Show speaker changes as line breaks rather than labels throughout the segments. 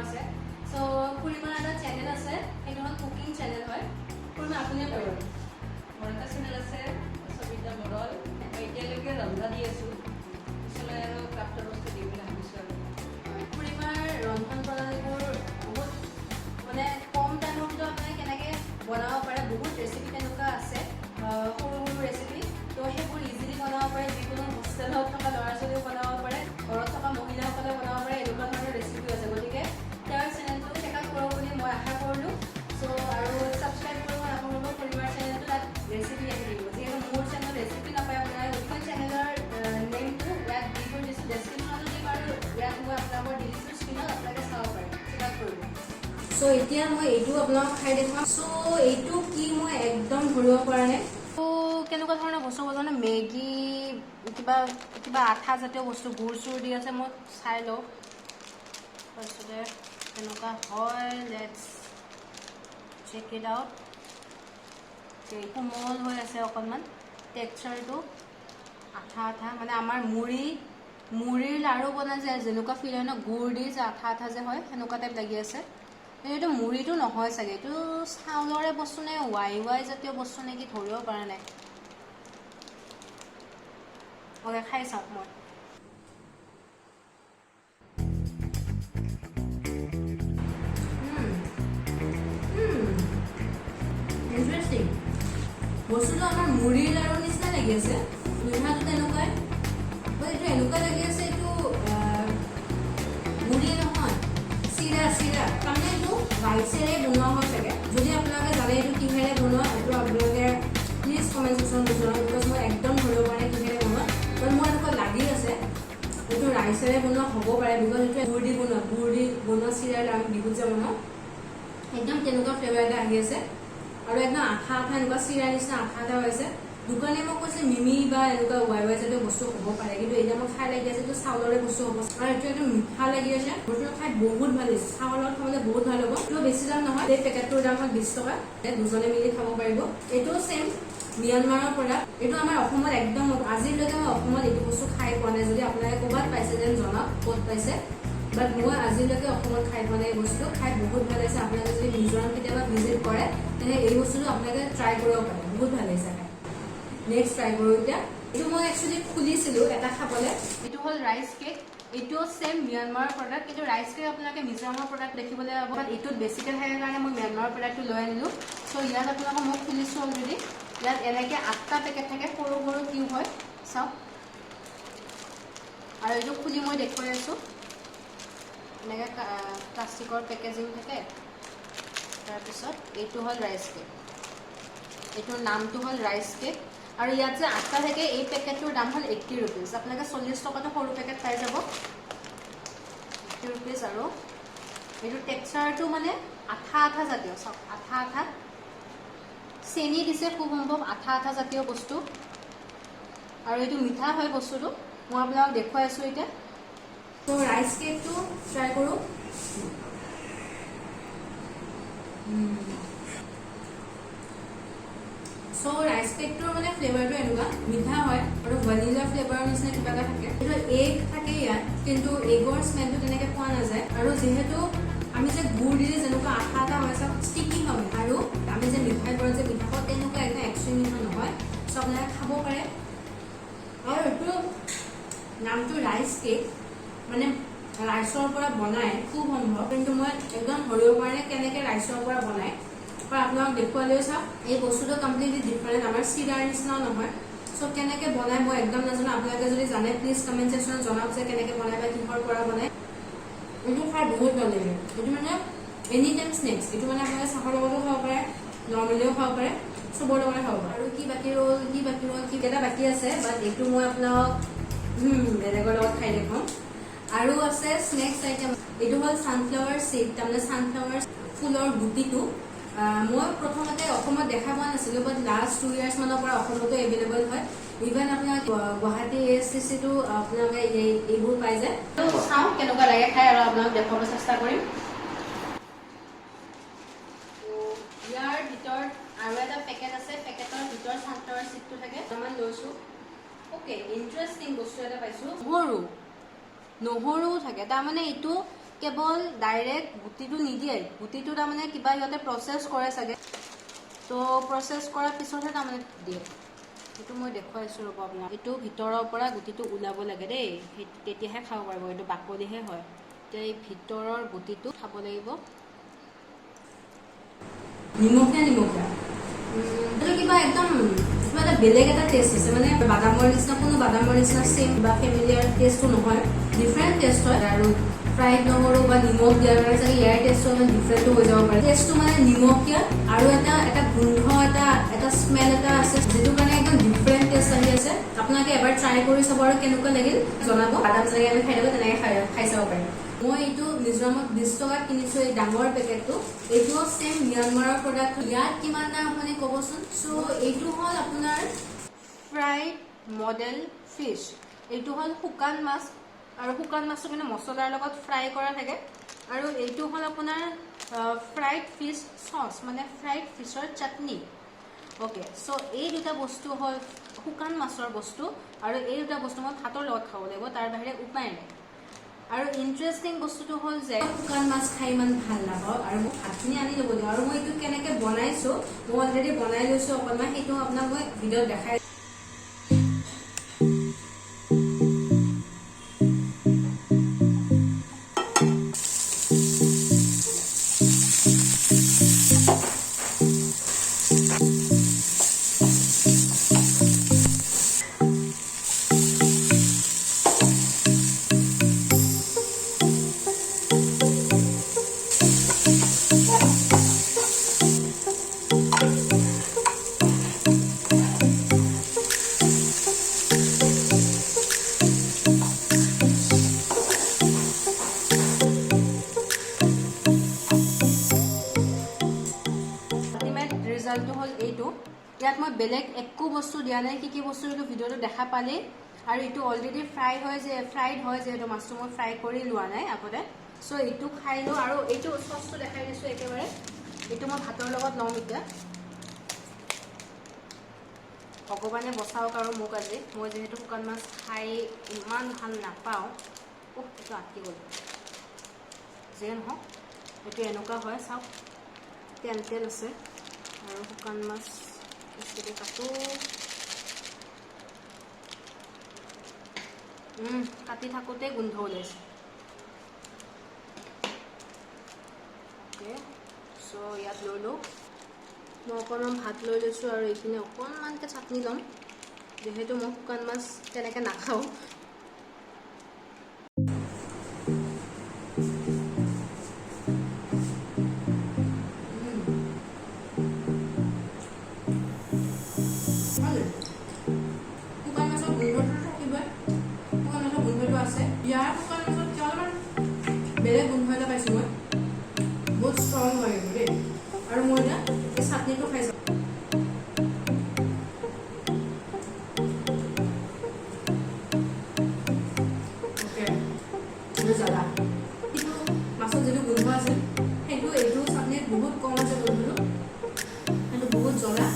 আছে সো খুৰিমাৰ এটা চেনেল আছে সেইটো হ'ল কুকিং চেনেল হয় খুৰিমা আপুনিয়ে কৰিব
মোৰ এটা চেনেল আছে সবিতা মৰল মই এতিয়ালৈকে ৰন্ধা দি আছোঁ পিছলৈ আৰু ক্ৰাফ্টৰ বস্তু দিম বুলি ভাবিছোঁ আৰু
খুৰিমাৰ ৰন্ধন প্ৰণালীবোৰ বহুত মানে কম টাইমৰ ভিতৰত আপুনি কেনেকৈ বনাব পাৰে বহুত ৰেচিপি তেনেকুৱা আছে সৰু সৰু ৰেচিপি তো সেইবোৰ ইজিলি বনাব পাৰে যিকোনো হোষ্টেলত থকা ল'ৰা ছোৱালীও বনাব পাৰে ঘৰত থকা মহিলাসকলে বনাব পাৰে এনেকুৱা ধৰণৰ ৰেচিপি আছে গতিকে তেওঁৰ চেনেলটো চেক আউট কৰক বুলি মই আশা কৰিলোঁ চ' আৰু ছাবস্ক্ৰাইব কৰিব আপোনালোকৰ খুৰিমাৰ চেনেলটো তাত ৰেচিপি আহি দিব যিহেতু মোৰ চেনেলত ৰেচিপি নাপায় আপোনাৰ গতিকে চেনেলৰ নেমটো ইয়াত দি থৈ দিছোঁ ডেছক্ৰিপশ্যনতো দিম আৰু ইয়াত মই আপোনালোকৰ দি দিছোঁ স্ক্ৰীণত আপোনালোকে চাব পাৰে চেক আউট কৰিব চ' এতিয়া মই এইটো আপোনালোকক খাই দেখুৱাম চ' এইটো কি মই একদম ধৰিব পৰা নাই ত' কেনেকুৱা ধৰণৰ বস্তু জানে মেগী কিবা কিবা আঠা জাতীয় বস্তু গুৰ চুৰ দি আছে মই চাই লওঁ তাৰপিছতে কেনেকুৱা হয় লেটছ চেক ইট আউট কোমল হৈ আছে অকণমান টেক্সাৰটো আঠা আঠা মানে আমাৰ মুড়িৰ লাড়ু বনাই যে যেনেকুৱা ফিল হয় ন গুৰ দি যে আঠা আঠা যে হয় সেনেকুৱা টাইপ লাগি আছে এইটো মুড়িটো নহয় চাগে এইটো চাউলৰে বস্তু নে ৱাই জাতীয় বস্তু নেকি ধৰিব পৰা নাই অ'কে খাই চাওক মই ইণ্টাৰেষ্টিং বস্তুটো আমাৰ মুড়িৰ লাড়ুৰ নিচিনা লাগি আছে মিঠাটো তেনেকুৱাই এইটো এনেকুৱা লাগি আছে এইটো মুড়ি নহয় চিৰা তাৰমানে এইটো ৰাইচেৰে বনোৱা হয় চাগে যদি আপোনালোকে জানে এইটো কিহেৰে বনোৱা এইটো আপোনালোকে প্লিজ কমেণ্ট ছেকশ্যনত জনাব বিকজ মই একদম ধৰিব পৰা নাই কিহেৰে বনোৱা কাৰণ মোৰ এনেকুৱা লাগি আছে এইটো ৰাইচেৰে বনোৱা হ'ব পাৰে বিকজ এইটো গুৰ দি বনোৱা চিৰাৰ আমি বিহুত যে বনাওঁ একদম তেনেকুৱা ফ্লেভাৰ এটা আহি আছে আৰু একদম আঠা আঠা এনেকুৱা চিৰাৰ নিচিনা আঠা আঠা হৈছে দোকানে মোক কৈছে মিমি বা এনেকুৱা ৱাই জাতীয় বস্তু হ'ব পাৰে কিন্তু এতিয়া মোক খাই লাগি আছে এইটো চাউলৰে বস্তু হ'ব আৰু এইটো একদম মিঠা লাগি আছে বস্তুটো খাই বহুত ভাল হৈছে চাউলত খাবলৈ বহুত ভাল হ'ব এইটো বেছি দাম নহয় এই পেকেটটোৰ দাম হ'ল 20 টকা দুজনে মিলি খাব পাৰিব এইটো চেম ম্যানমাৰৰ পৰা এইটো আমাৰ অসমত একদম আজিলৈকে মই অসমত এইটো বস্তু খাই পোৱা নাই যদি আপোনালোকে ক'ৰবাত পাইছে যেন জনাওক ক'ত পাইছে বাট মই আজিলৈকে অসমত খাই পোৱা নাই এই বস্তুটো খাই বহুত ভাল লাগিছে আপোনালোকে যদি মিজোৰাম কেতিয়াবা ভিজিট কৰে তেনে এই বস্তুটো আপোনালোকে ট্ৰাই কৰিব পাৰে বহুত ভাল লাগিছে খাই নেক্সট ট্ৰাই কৰোঁ এতিয়া এইটো মই একচুৱেলি খুলিছিলোঁ এটা খাবলৈ এইটো হ'ল ৰাইচ কেক এইটোও চেম ম্যানমাৰৰ প্ৰডাক্ট কিন্তু ৰাইচ কেক আপোনালোকে মিজোৰামৰ প্ৰডাক্ট দেখিবলৈ পাব বাট এইটোত বেছিকৈ থাকে কাৰণে মই ম্যানমাৰৰ প্ৰডাক্টটো লৈ আনিলোঁ চ' ইয়াত আপোনালোকক মই খুলিছোঁ অলৰেডি ইয়াত এনেকৈ 8টা পেকেট থাকে সৰু সৰু কিউব হয় চাওক আৰু এইটো খুলি মই দেখুৱাই আছোঁ এনেকৈ প্লাষ্টিকৰ পেকেজিং থাকে তাৰপিছত এইটো হ'ল ৰাইচ কেক এইটোৰ নামটো হ'ল ৰাইচ কেক আৰু ইয়াত যে 8টা থাকে এই পেকেটটোৰ দাম হ'ল 80 ৰুপিজ আপোনালোকে 40 টকাটো সৰু পেকেট পাই যাব 80 ৰুপিজ আৰু এইটো টেক্সাৰটো মানে আঠা আঠা জাতীয় চাওক আঠা আঠা চেনি দিছে খুব সম্ভৱ আঠা আঠা জাতীয় বস্তু আৰু এইটো মিঠা হয় বস্তুটো মই আপোনালোকক দেখুৱাই আছোঁ এতিয়া তো ৰাইচ কেকটো ট্ৰাই কৰোঁ চ' ৰাইচ কেকটোৰ মানে ফ্লেভাৰটো এনেকুৱা মিঠা হয় আৰু ভেনিলা ফ্লেভাৰৰ নিচিনা কিবা এটা থাকে কিন্তু এগ থাকে ইয়াত কিন্তু এগৰ স্মেলটো তেনেকৈ পোৱা নাযায় আৰু যিহেতু আমি যে গুড় দিলে যেনেকুৱা আঠা আঠা হয় চব ষ্টিকি হয় আৰু আমি যে মিঠাইবোৰত যে মিঠা পাওঁ তেনেকুৱা একদম এক্সট্ৰিম মিঠা নহয় চব আপোনালোকে খাব পাৰে আৰু এইটো নামটো ৰাইচ কেক মানে ৰাইচৰ পৰা বনাই খুব সম্ভৱ কিন্তু মই একদম ধৰিব পৰা নাই কেনেকৈ ৰাইচৰ পৰা বনায় আৰু আপোনালোক দেখুৱালেও চাওক এই বস্তুটো কমপ্লিটলি ডিফাৰেণ্ট আমাৰ চিৰাৰ নিচিনাও নহয় চ' কেনেকৈ বনায় মই একদম নাজানো আপোনালোকে যদি জানে প্লিজ কমেণ্ট ছেকশ্যনত জনাওক যে কেনেকৈ বনায় বা কিহৰ পৰা বনায় এইটো খাই বহুত ভাল লাগে এইটো মানে এনি টাইম স্নেক্স এইটো মানে আপোনালোকে চাহৰ লগতো খাব পাৰে নৰ্মেলিও খাব পাৰে চবৰ লগতে খাব পাৰে আৰু কি বাকী ৰ'ল কি এটা বাকী আছে বাট এইটো মই আপোনালোক বেলেগৰ লগত খাই দেখুৱাম আৰু আছে স্নেক্স আইটেম এইটো হ'ল ছানফ্লাৱাৰ চিড তাৰমানে ছানফ্লাৱাৰ ফুলৰ গুটিটো মই প্ৰথমতে অসমত দেখা পোৱা নাছিলোঁ বাট লাষ্ট 2 years মানৰ পৰা অসমতো এভেইলেবল হয় ইভেন আপোনাৰ গুৱাহাটী ASCC-টো আপোনালোকে এইবোৰ পাই যায় চাওঁ কেনেকুৱা লাগে খাই আৰু আপোনালোক দেখুৱাব চেষ্টা কৰিম ইয়াৰ ভিতৰত আৰু এটা পেকেট আছে পেকেটৰ ভিতৰত ছানফ্লাৱাৰ চিডটো থাকে অকণমান লৈছোঁ অ'কে ইণ্টাৰেষ্টিং বস্তু এটা পাইছোঁ নহৰু থাকে তাৰমানে এইটো কেৱল ডাইৰেক্ট গুটিটো নিদিয়ে গুটিটো তাৰমানে কিবা ইহঁতে প্ৰচেছ কৰে চাগে তো প্ৰচেছ কৰাৰ পিছতহে তাৰমানে দিয়ে এইটো মই দেখুৱাইছোঁ ৰ'ব আপোনাক এইটো ভিতৰৰ পৰা গুটিটো ওলাব লাগে দেই তেতিয়াহে খাব পাৰিব এইটো বাকলিহে হয় এতিয়া এই ভিতৰৰ গুটিটো খাব লাগিব নিমখীয়া এইটো কিবা একদম কিবা এটা বেলেগ এটা টেষ্ট আছে মানে বাদামৰ নিচিনা কোনো বাদামৰ নিচিনা চেম বা ফেমিলিয়াৰ টেষ্টটো নহয় ডিফাৰেণ্ট টেষ্ট হয় আৰু ফ্ৰাইড নহৰু বা নিমখ দিয়াৰ কাৰণে চাগে ইয়াৰ টেষ্টটো অলপ ডিফাৰেণ্টো হৈ যাব পাৰে টেষ্টটো মানে নিমখীয়া আৰু এটা গোন্ধ এটা স্মেল এটা আছে যিটো কাৰণে একদম ডিফাৰেণ্ট টেষ্ট আহি আছে আপোনালোকে এবাৰ ট্ৰাই কৰি চাব আৰু কেনেকুৱা লাগিল জনাব বাদাম যেনেকৈ আমি খাই দিব তেনেকৈ খাই চাব পাৰিম মই এইটো মিজোৰামত 20 টকাত কিনিছোঁ এই ডাঙৰ পেকেটটো এইটোও চেম ম্যানমাৰৰ প্ৰডাক্ট ইয়াত কিমান দাম আপুনি ক'বচোন চ' এইটো হ'ল আপোনাৰ ফ্ৰাইড মডেল ফিছ এইটো হ'ল শুকান মাছ আৰু শুকান মাছটো কিন্তু মছলাৰ লগত ফ্ৰাই কৰা থাকে আৰু এইটো হ'ল আপোনাৰ ফ্ৰাইড ফিছ চচ মানে ফ্ৰাইড ফিছৰ চাটনি অ'কে চ' এই দুটা বস্তু হ'ল শুকান মাছৰ বস্তু আৰু এই দুটা বস্তু মই ভাতৰ লগত খাব লাগিব তাৰ বাহিৰে উপায় নাই আৰু ইণ্টাৰেষ্টিং বস্তুটো হ'ল যে শুকান মাছ খাই ইমান ভাল নাপাওঁ আৰু মোক ভাতখিনি আনি ল'ব দিওঁ আৰু মই এইটো কেনেকৈ বনাইছোঁ মই অলৰেডি বনাই লৈছোঁ অকণমান সেইটো আপোনাক মই ভিডিঅ'ত দেখাই ৰিজাল্টটো হ'ল এইটো ইয়াত মই বেলেগ একো বস্তু দিয়া নাই কি বস্তু এইটো ভিডিঅ'টো দেখা পালেই আৰু এইটো অলৰেডি ফ্ৰাইড হয় যিহেতু মাছটো মই ফ্ৰাই কৰি লোৱা নাই আগতে চ' এইটো খাই লওঁ আৰু এইটো চচটো দেখাই দিছোঁ একেবাৰে এইটো মই ভাতৰ লগত লওঁ এতিয়া ভগৱানে বচাওক আৰু মোক আজি মই যিহেতু শুকান মাছ খাই ইমান ভাল নাপাওঁ এইটো আঁকি গ'ল যিয়ে নহওক এইটো এনেকুৱা হয় চাওক তেল আছে আৰু শুকান মাছ বেছিকৈ কাটো কাটি থাকোঁতে গোন্ধ ওলাইছে অ'কে চ' ইয়াত লৈ লওঁ মই অকণমান ভাত লৈ লৈছোঁ আৰু এইখিনি অকণমানকৈ চাটনি ল'ম যিহেতু মই শুকান মাছ তেনেকৈ নাখাওঁ বেলেগ গোন্ধ এটা পাইছোঁ মই বহুত ষ্ট্ৰং হয় এইটো দেই আৰু মই এতিয়া এই চাটনিটো খাই যাম অ'কে জ্বালা কিন্তু মাছত যিটো গোন্ধ আছে সেইটো এইটো চাটনিত বহুত কম আছে গোন্ধটো সেইটো বহুত জ্বলা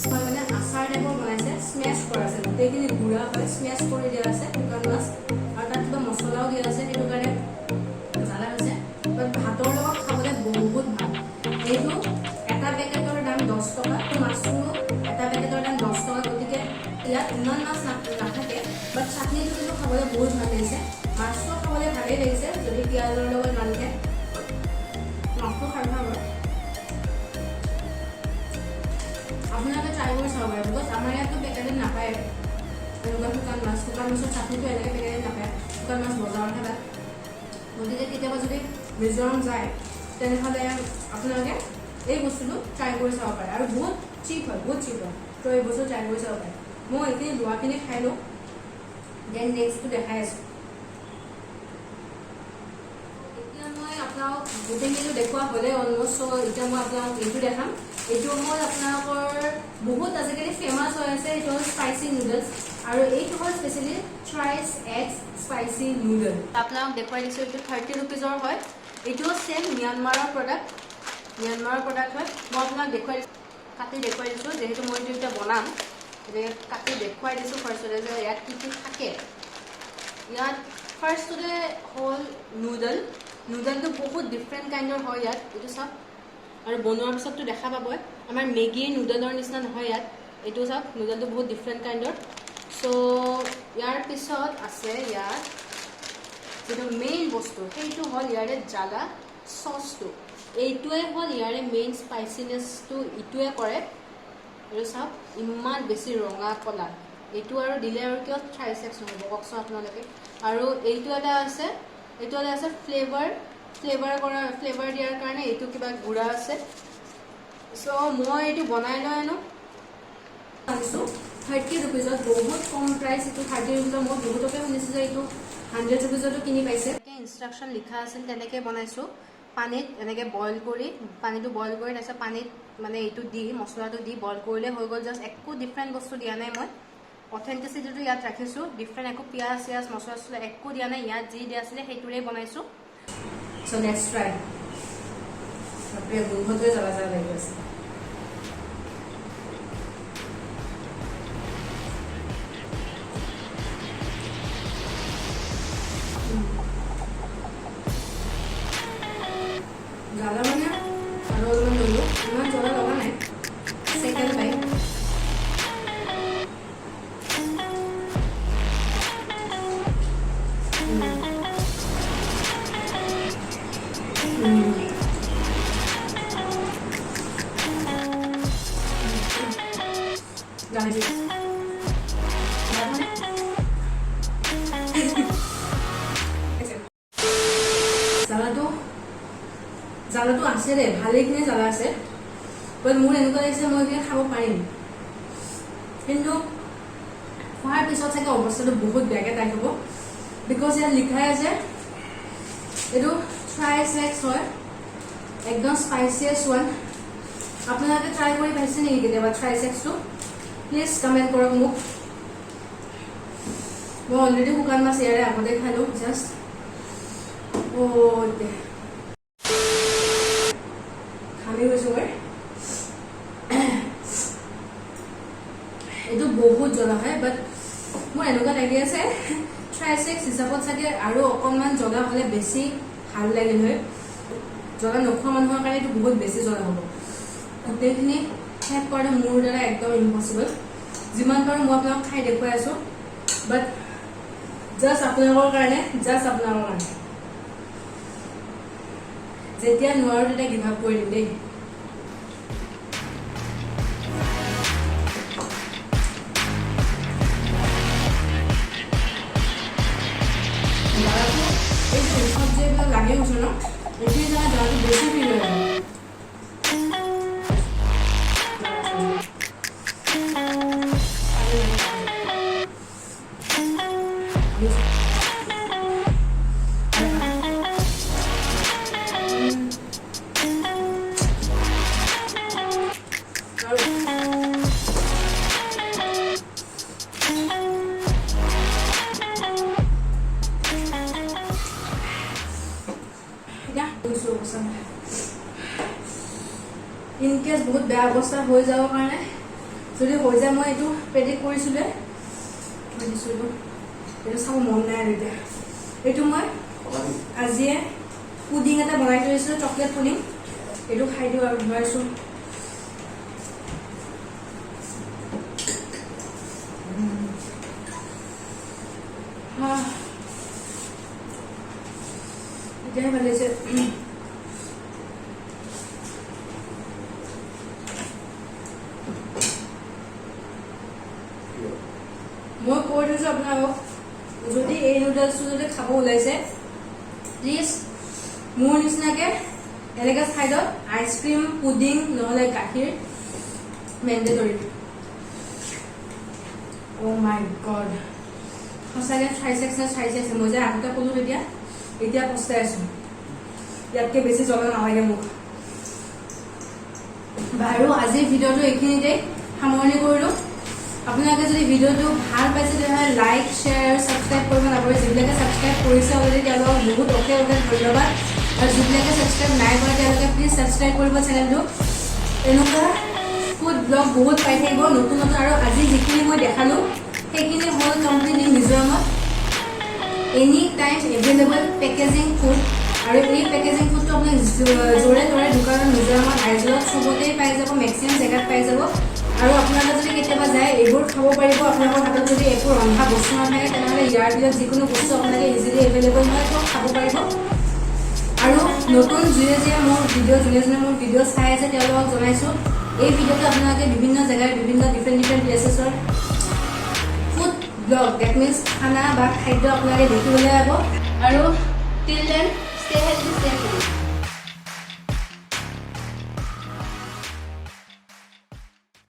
হয় মানে আচাৰ টাইপৰ বনাইছে স্মেছ কৰা আছে গোটেইখিনি গুড়া হয় স্মেছ কৰি দিয়া আছে শুকান মাছ আৰু তাত কিবা মছলাও দিয়া আছে সেইটো কাৰণে ভাতৰ লগত খাবলৈ বহুত ভাল এইটো এটা পেকেটৰ দাম 10 টকা মাছটো এটা পেকেটৰ দাম 10 টকা গতিকে ইয়াত ইমান মাছ নাথাকে বাট চাটনিটো কিন্তু খাবলৈ বহুত ভাল লাগিছে মাছটো খাবলৈ ভালেই লাগিছে যদি পিঁয়াজৰ লগত ৰান্ধে মাছটো খাই ভাল হয় আপোনালোকে ট্ৰাই কৰি চাব পাৰে বিকজ আমাৰ ইয়াততো পেকেটত নাপায় এনেকুৱা শুকান মাছৰ চাটনিটো এনেকৈ পেকেটত নাপায় শুকান মাছ বজাৰত থাকে গতিকে কেতিয়াবা যদি মিজোৰাম যায় তেনেহ'লে আপোনালোকে এই বস্তুটো ট্ৰাই কৰি চাব পাৰে আৰু বহুত চিপ হয় তো এই বস্তু ট্ৰাই কৰি চাব পাৰে মই এইখিনি লোৱাখিনি খাই লওঁ দেন নেক্সটটো দেখাই আছোঁ এতিয়া মই আপোনাক গোটেইখিনি দেখুওৱা হ'লে অলমষ্ট চ' এতিয়া মই আপোনাক এইটো দেখাম এইটো হ'ল আপোনালোকৰ বহুত আজিকালি ফেমাছ হৈ আছে এইটো হ'ল স্পাইচি নুডলছ আৰু এইটো হ'ল স্পেচিয়েলি থ্ৰাইছ এগছ স্পাইচি নুডল আপোনাক দেখুৱাই দিছোঁ এইটো 30 ৰুপিজৰ হয় এইটোও চেম ম্যানমাৰৰ প্ৰডাক্ট হয় মই আপোনাক কাটি দেখুৱাই দিছোঁ যিহেতু মই এইটো এতিয়া বনাম গতিকে কাটি দেখুৱাই দিছোঁ ফাৰ্ষ্টতে যে ইয়াত কি থাকে ইয়াত ফাৰ্ষ্টতে হ'ল নুডল নুডলটো বহুত ডিফাৰেণ্ট কাইণ্ডৰ হয় ইয়াত, এইটো চাওক। আৰু বনোৱাৰ পিছততো দেখা পাবই, আমাৰ মেগীৰ নুডলৰ নিচিনা নহয় ইয়াত। এইটো চাওক, নুডলটো বহুত ডিফাৰেণ্ট কাইণ্ডৰ। চ' ইয়াৰ পিছত আছে ইয়াত যিটো মেইন বস্তু, সেইটো হ'ল ইয়াৰে জ্বালা চচটো। এইটোৱে হ'ল ইয়াৰে মেইন স্পাইচিনেছটো, ইটোৱে কৰে। এইটো চাওক, ইমান বেছি ৰঙা কলা। এইটো আৰু দিলে আৰু কিয় ট্ৰাইচেক্স নহ'ব কওকচোন আপোনালোকে। আৰু এইটো এটা আছে ফ্লেভাৰ দিয়াৰ কাৰণে এইটো কিবা গুড়া আছে। চ' মই এইটো বনাই লৈ আনো আনিছোঁ 30 ৰুপিজত, বহুত কম প্ৰাইচ। এইটো 30 ৰুপিজত মই বহুতকে শুনিছোঁ যে এইটো 100 ৰুপিজতো কিনি পাইছে। ইনষ্ট্ৰাকশ্যন লিখা আছিল তেনেকৈ বনাইছোঁ। পানীত এনেকৈ পানীটো বইল কৰি তাৰপিছত পানীত মানে এইটো দি মছলাটো দি বইল কৰিলে হৈ গ'ল। জাষ্ট একো ডিফাৰেণ্ট বস্তু দিয়া নাই মই। অথেণ্টিচিটিটো ইয়াত ৰাখিছোঁ, ডিফাৰেণ্ট একো পিঁয়াজ মছলা একো দিয়া নাই। ইয়াত যি দিয়া আছিলে সেইটোৰে বনাইছোঁ। চ' লেটছ ট্ৰাই। বাপৰে গোন্ধটোৱে জ্বলা লাগি আছে। জ্বালা মানে আৰু অলপমান ল'লোঁ, ইমান জ্বলা লগা নাই। ছেকেণ্ড টাইম জ্বালাটো আছে দে, ভালেখিনি জ্বালা আছে। বাট মোৰ এনেকুৱা লাগিছে মই এইখিনি খাব পাৰিম, কিন্তু খোৱাৰ পিছত চাগে অৱস্থাটো বহুত বেয়াকৈ টাইট হ'ব। বিকজ ইয়াত লিখাই আছে এইটো ট্ৰাইচেক্স হয়, একদম স্পাইচিয়েষ্ট ওৱান। আপোনালোকে ট্ৰাই কৰি পাইছে নেকি কেতিয়াবা ট্ৰাইচেক্সটো? প্লিজ কমেণ্ট কৰক মোক। মই অলৰেডি শুকান মাছ ইয়াৰে আগতে খালোঁ জাষ্ট। খামি গৈছোঁ মই। এইটো বহুত জ্বলা হয়, বাট মোৰ এনেকুৱা লাগি আছে ট্ৰাইচেক্স হিচাপত চাগে আৰু অকণমান জ্বলা হ'লে বেছি ভাল লাগিল হয়। জ্বলা নোখোৱা মানুহৰ কাৰণে এইটো বহুত বেছি জ্বলা হ'ব। গোটেইখিনি শেষ কৰাটো মোৰ দ্বাৰা একদম ইম্পচিবল। যিমান পাৰোঁ মই আপোনাক খাই দেখুৱাই আছোঁ, বাট জাষ্ট আপোনালোকৰ কাৰণে। যেতিয়া নোৱাৰোঁ তেতিয়া গিভ আপ কৰি দিম দেই। লাগে গৈছে ন, এইখিনি জেগা জ্বলাটো বেছি ফিল হৈ যায়। ইনকেছ বহুত বেয়া অৱস্থা হৈ যাব কাৰণে, যদি হৈ যায় মই এইটো প্ৰেডিক্ট কৰিছিলোঁ, এইটো চাব মন নাই আৰু এতিয়া। এইটো মই আজিয়ে পুডিং এটা বনাই থৈ দিছিলোঁ, চকলেট পুডিং। এইটো খাই দিওঁ আৰু ধুৱাইছোঁ। এতিয়াহে ভাল লাগিছে। মই কৈ দিছোঁ আপোনালোকক, যদি এই নুডলছটো যদি খাব ওলাইছে, প্লিজ মোৰ নিচিনাকৈ এনেকুৱা ঠাইত আইচক্ৰীম, পুডিং নহ'লে গাখীৰ মেণ্ডেটৰী। অ' মাই গড, সঁচাকৈ ট্ৰাইচেক্স। মই যে আগতে ক'লোঁ এতিয়া পস্তাই আছোঁ। ইয়াতকৈ বেছি জ্বলা নালাগে মোক। বাৰু আজিৰ ভিডিঅ'টো এইখিনিতে সামৰণি কৰিলোঁ। আপোনালোকে যদি ভিডিঅ'টো ভাল পাইছে তেতিয়াহ'লে লাইক, শ্বেয়াৰ আৰু ছাবস্ক্ৰাইব কৰিব নাপাহৰিব। যিবিলাকে ছাবস্ক্ৰাইব কৰিছে অলৰেডি তেওঁলোকক বহুত অশেষ ধন্যবাদ। আৰু যিবিলাকে ছাবস্ক্ৰাইব নাই কৰা তেওঁলোকে প্লিজ ছাবস্ক্ৰাইব কৰিব চেনেলটো। এনেকুৱা ফুড ব্লগ বহুত পাই থাকিব নতুন। আৰু আজি যিখিনি মই দেখালোঁ সেইখিনি হ'ল কমপ্লিটলি মিজোৰামত any time available packaging food. আৰু এই পেকেজিং ফুডটো আপোনাক জোৰে তোৰে দোকানত মিজোৰামত আইজলত চবতেই পাই যাব, মেক্সিমাম জেগাত পাই যাব। আৰু আপোনালোকে যদি কেতিয়াবা যায় এইবোৰ খাব পাৰিব। আপোনালোকৰ হাতত যদি একো ৰন্ধা বস্তু নাথাকে তেনেহ'লে ইয়াৰ ভিতৰত যিকোনো বস্তু আপোনালোকে ইজিলি এভেইলেবল হয়, চব খাব পাৰিব। আৰু নতুন যোনে মোৰ ভিডিঅ' চাই আছে তেওঁলোকক জনাইছোঁ, এই ভিডিঅ'টো আপোনালোকে বিভিন্ন জেগাৰ ডিফাৰেণ্ট প্লেচেছৰ ফুড ব্লগ, ডেট মিনছ খানা বা খাদ্য আপোনালোকে দেখিবলৈ পাব। আৰু till then stay healthy, stay healthy.